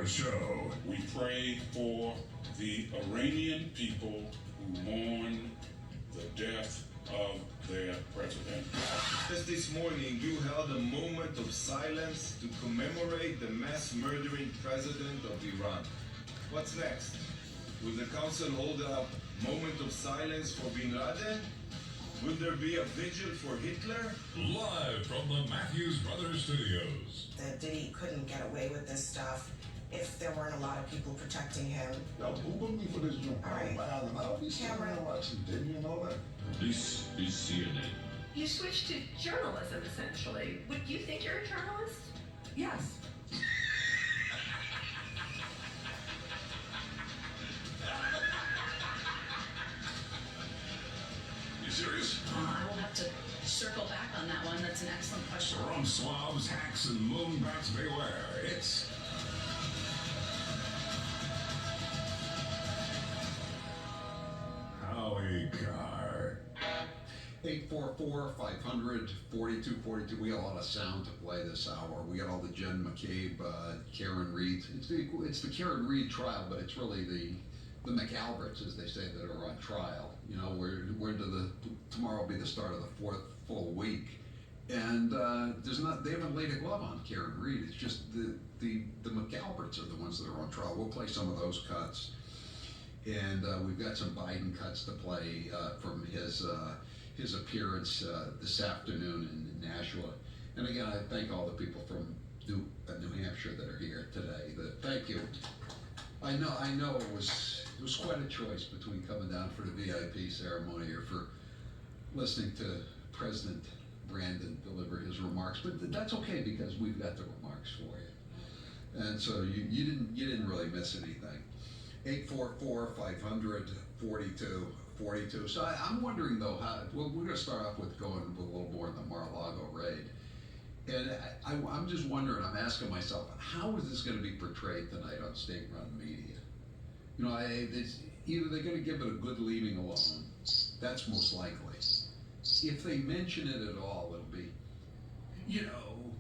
Our show. We pray for the Iranian people who mourn the death of their president. Just this morning, you held a moment of silence to commemorate the mass murdering president of Iran. What's next? Will the council hold a moment of silence for Bin Laden? Will there be a vigil for Hitler? Live from the Matthews Brothers Studios. That Diddy couldn't get away with this stuff if there weren't a lot of people protecting him. Yo, who booked me for this joint? All right. I'll be sitting around watching Diddy and all that. This is CNN. You switched to journalism, essentially. Would you think you're a journalist? Yes. You serious? I will have to circle back on that one. That's an excellent question. From swabs, hacks, and moonbats beware. It's Howie Carr. 844-500-4242. We got a lot of sound to play this hour. We got all the Jen McCabe, Karen Reed. It's the Karen Reed trial, but it's really the McAlberts, as they say, that are on trial. You know, we're into tomorrow will be the start of the fourth full week, and they haven't laid a glove on Karen Reed. It's just the McAlberts are the ones that are on trial. We'll play some of those cuts, and we've got some Biden cuts to play from his appearance this afternoon in Nashua. And again, I thank all the people from New Hampshire that are here today. Thank you. I know it was quite a choice between coming down for the VIP ceremony or for listening to President Brandon deliver his remarks, but that's okay because we've got the remarks for you, and so you didn't really miss anything. 844-500-4242. So I'm wondering though we're going to start off with going a little more in the Mar-a-Lago raid, and I'm just wondering. I'm asking myself, how is this going to be portrayed tonight on state-run media? You know, it's either they're going to give it a good leaving alone. That's most likely. If they mention it at all, it'll be, you know,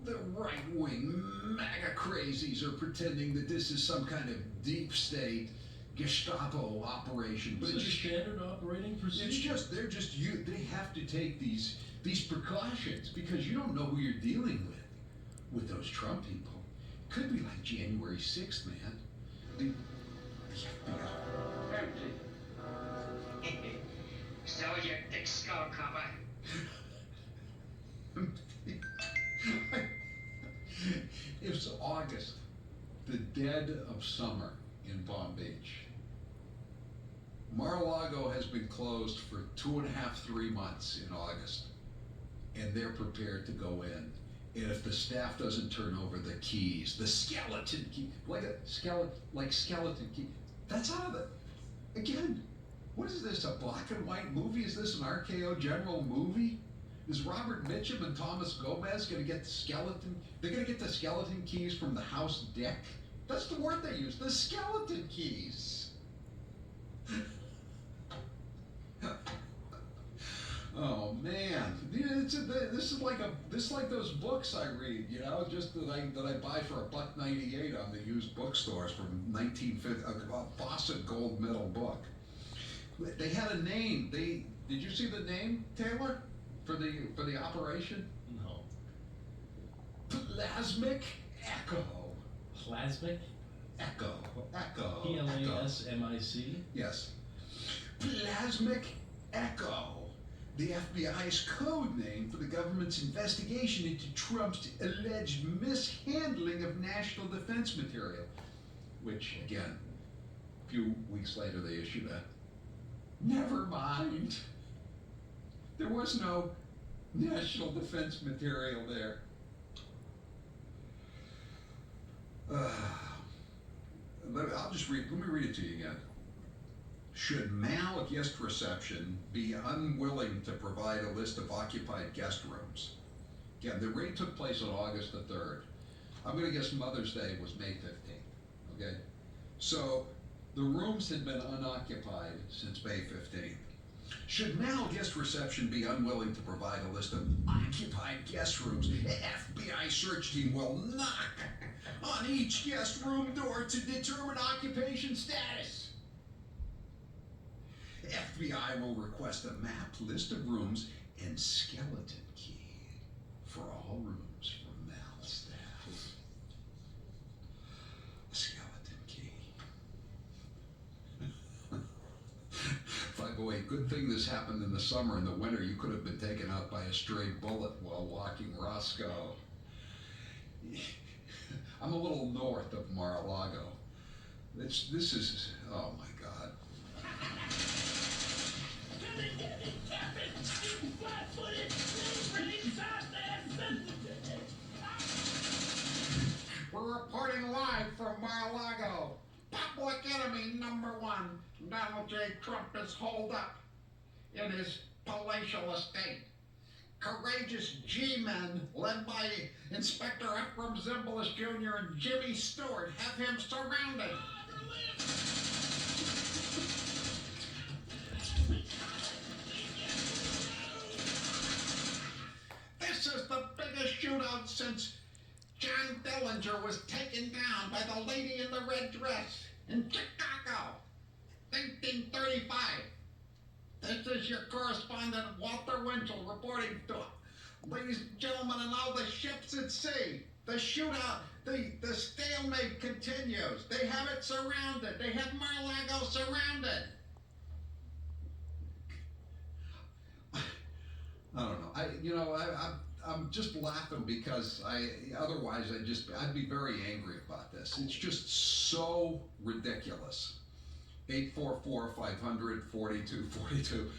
the right-wing MAGA crazies are pretending that this is some kind of deep state Gestapo operation. But It's a standard operating procedure. They have to take these precautions because you don't know who you're dealing with those Trump people. Could be like January 6th, man. So you thick skull cover. It's August, the dead of summer in Palm Beach. Mar-a-Lago has been closed for 2.5-3 months in August, and they're prepared to go in. And if the staff doesn't turn over the keys, the skeleton key, skeleton key, that's out of it. Again, what is this, a black and white movie? Is this an RKO General movie? Is Robert Mitchum and Thomas Gomez going to get the skeleton? They're going to get the skeleton keys from the house deck? That's the word they use, the skeleton keys. Oh man, this is like those books I read, you know, just that I buy for $1.98 on the used bookstores from 1950, a Fawcett gold medal book. They had a name. Did you see the name, Taylor, for the operation? No. Plasmic Echo. Plasmic? Echo. PLASMIC? Yes. Plasmic Echo. The FBI's code name for the government's investigation into Trump's alleged mishandling of national defense material. Which, again, a few weeks later they issued a never mind. There was no national defense material there. Let me read it to you again. Should Mal Guest Reception be unwilling to provide a list of occupied guest rooms? Again, the raid took place on August the 3rd. I'm going to guess Mother's Day was May 15th, okay? So the rooms had been unoccupied since May 15th. Should Mal Guest Reception be unwilling to provide a list of occupied guest rooms, FBI search team will knock on each guest room door to determine occupation status. FBI will request a mapped list of rooms and skeleton key for all rooms from Mal staff. A skeleton key. 508, good thing this happened in the summer. In the winter, you could have been taken out by a stray bullet while walking Roscoe. I'm a little north of Mar-a-Lago. This is, oh my God. We're reporting live from Mar-a-Lago. Public enemy number one, Donald J. Trump is holed up in his palatial estate. Courageous G-men led by Inspector Ephraim Zimbalist Jr. and Jimmy Stewart have him surrounded. This is the biggest shootout since John Dillinger was taken down by the lady in the red dress in Chicago, 1935. This is your correspondent, Walter Winchell, reporting to ladies and gentlemen, and all the ships at sea. The shootout, the stalemate continues. They have it surrounded. They have Mar-a-Lago surrounded. I don't know. I'm just laughing because otherwise I'd be very angry about this. It's just so ridiculous. 844-500-4242.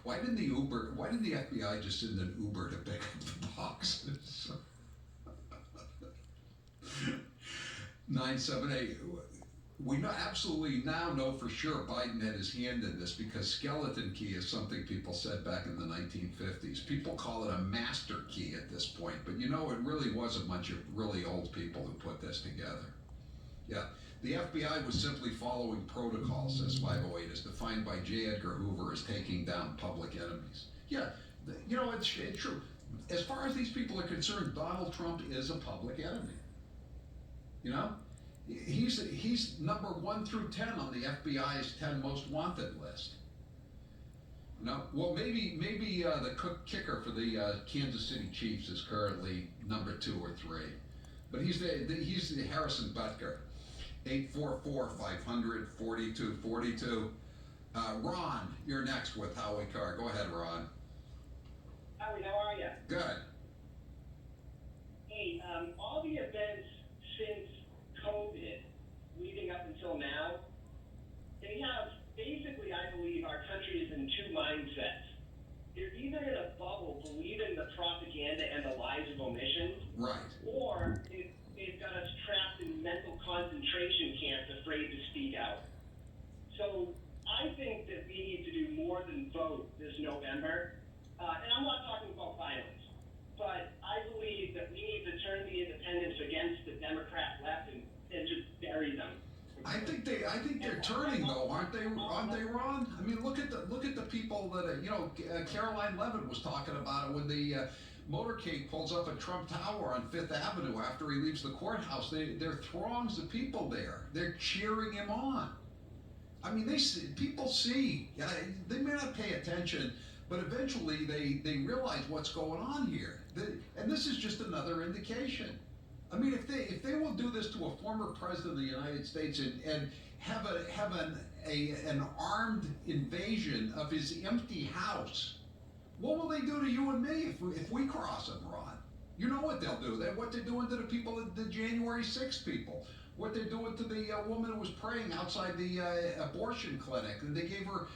Why didn't the FBI just send an Uber to pick up the boxes? 978. We absolutely now know for sure Biden had his hand in this because skeleton key is something people said back in the 1950s. People call it a master key at this point, but it really was a bunch of really old people who put this together. Yeah. The FBI was simply following protocol, says 508, as defined by J. Edgar Hoover as taking down public enemies. Yeah, it's true. As far as these people are concerned, Donald Trump is a public enemy. He's number 1 through 10 on the FBI's 10 most wanted list. Well, maybe the kicker for the Kansas City Chiefs is currently number 2 or 3, but he's the Harrison Butker. 844-500-4242. Ron, you're next with Howie Carr. Go ahead, Ron. Howie, how are you? Good. Hey, all the events since COVID, leading up until now, they have basically, I believe, our country is in 2 mindsets. They're either in a bubble, believing the propaganda and the lies of omission, right, or they've got us trapped in mental concentration camps, afraid to speak out. So I think that we need to do more than vote this November. And I'm not talking about violence, but I believe that we need to turn the independents against the Democrat left and just bury them. I think they're turning though, aren't they, Ron? I mean, look at the people that Caroline Levitt was talking about it when the motorcade pulls up at Trump Tower on 5th Avenue after he leaves the courthouse. There are throngs of people there. They're cheering him on. I mean, people see. They may not pay attention, but eventually they realize what's going on here. And this is just another indication. I mean, if they will do this to a former president of the United States and have an armed invasion of his empty house, what will they do to you and me if we cross them, Ron? You know what they'll do. What they're doing to the people, the January 6th people. What they're doing to the woman who was praying outside the abortion clinic. And they gave her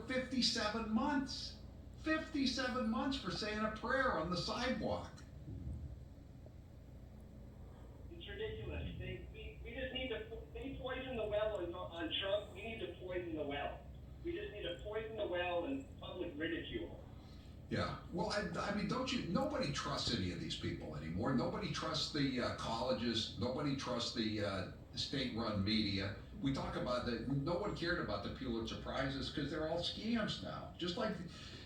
57 months. 57 months for saying a prayer on the sidewalk. It's ridiculous. We just need to, they poison the well on Trump. We need to poison the well. We just need to poison the well and public ridicule. Yeah. Well, I mean, nobody trusts any of these people anymore. Nobody trusts the colleges. Nobody trusts the state-run media. We talk about that. No one cared about the Pulitzer Prizes because they're all scams now. Just like,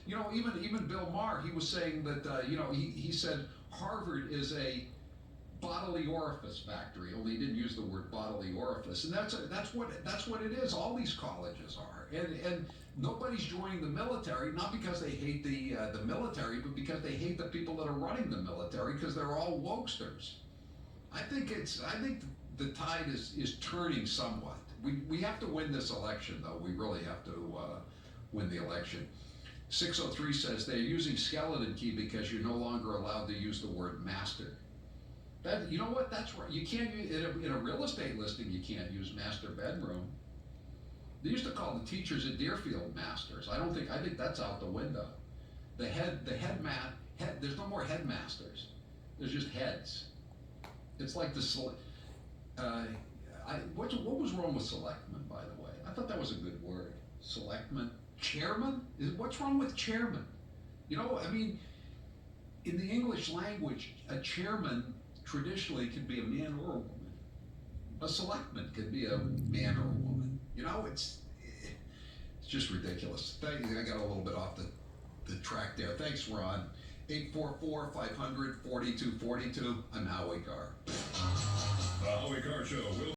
even Bill Maher, he was saying that, he said Harvard is a bodily orifice factory, only he didn't use the word bodily orifice, and that's what it is. All these colleges are, and nobody's joining the military not because they hate the military, but because they hate the people that are running the military, because they're all wokesters. I think the tide is turning somewhat. We have to win this election, though. We really have to win the election. 603 says they're using skeleton key because you're no longer allowed to use the word master. That, you know what? That's right. You can't use in a real estate listing. You can't use master bedroom. They used to call the teachers at Deerfield masters. I think that's out the window. There's no more headmasters. There's just heads. It's like what was wrong with selectman, by the way? I thought that was a good word. Selectman. Chairman? What's wrong with chairman? You know, I mean, in the English language, a chairman traditionally could be a man or a woman. A selectman could be a man or a woman. You know, it's just ridiculous. I got a little bit off the track there. Thanks, Ron. 844-500-4242. I'm Howie Carr. The Howie Carr Show will